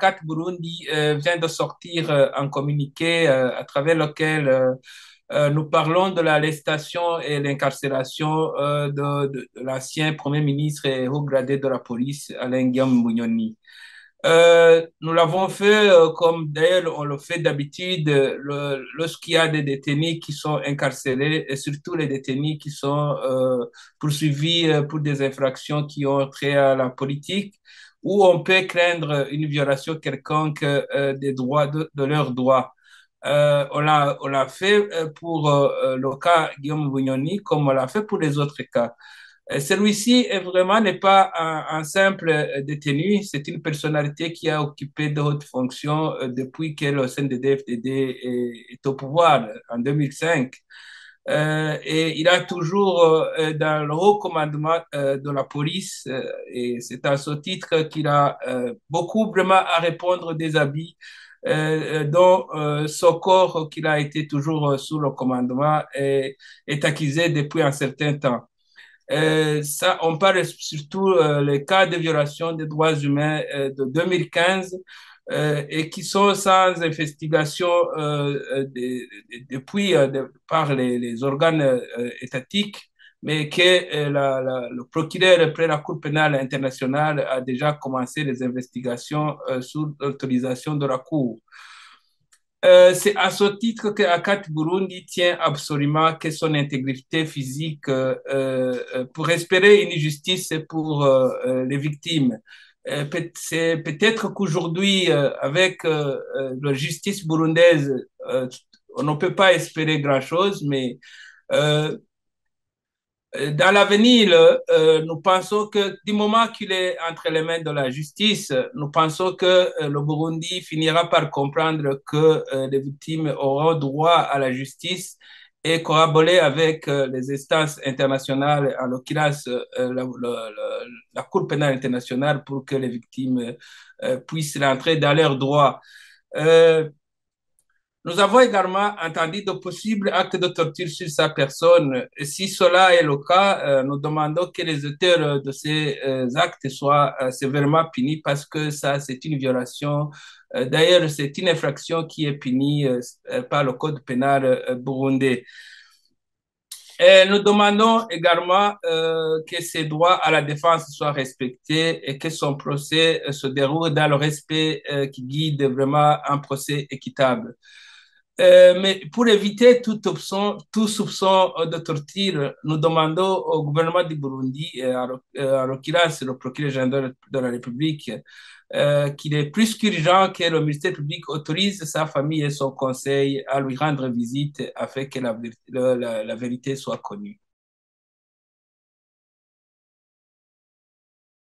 ACAT Burundi vient de sortir un communiqué à travers lequel nous parlons de l'arrestation et l'incarcération de l'ancien Premier ministre et haut gradé de la police, Alain Guillaume Bunyoni. Nous l'avons fait comme d'ailleurs on le fait d'habitude lorsqu'il y a des détenus qui sont incarcérés et surtout les détenus qui sont poursuivis pour des infractions qui ont trait à la politique où on peut craindre une violation quelconque des droits de leurs droits. On l'a fait pour le cas Guillaume Bunyoni comme on l'a fait pour les autres cas. Celui-ci est vraiment n'est pas un simple détenu, c'est une personnalité qui a occupé de hautes fonctions depuis que le CNDD-FDD est au pouvoir en 2005. Et il a toujours dans le haut commandement de la police, et c'est à ce titre qu'il a beaucoup vraiment à répondre des habits dont ce corps qu'il a été toujours sous le commandement est accusé depuis un certain temps. Ça, on parle surtout les cas de violation des droits humains de 2015 et qui sont sans investigation depuis par les organes étatiques, mais que le procureur près la Cour pénale internationale a déjà commencé les investigations sous l'autorisation de la Cour. C'est à ce titre que ACAT Burundi tient absolument que son intégrité physique pour espérer une justice pour les victimes. C'est peut-être qu'aujourd'hui, avec la justice burundaise, on ne peut pas espérer grand-chose, mais euh, dans l'avenir, nous pensons que du moment qu'il est entre les mains de la justice, nous pensons que le Burundi finira par comprendre que les victimes auront droit à la justice et collaborer avec les instances internationales, en l'occurrence la Cour pénale internationale, pour que les victimes puissent rentrer dans leurs droits. Euh, Nous avons également entendu de possibles actes de torture sur sa personne. Et si cela est le cas, nous demandons que les auteurs de ces actes soient sévèrement punis parce que ça, c'est une violation. D'ailleurs, c'est une infraction qui est punie par le Code pénal burundais. Et nous demandons également que ses droits à la défense soient respectés et que son procès se déroule dans le respect qui guide vraiment un procès équitable. Mais pour éviter tout soupçon de torture, nous demandons au gouvernement du Burundi, en l'occurrence le procureur général de la République, qu'il est plus qu'urgent que le ministère public autorise sa famille et son conseil à lui rendre visite afin que la vérité soit connue.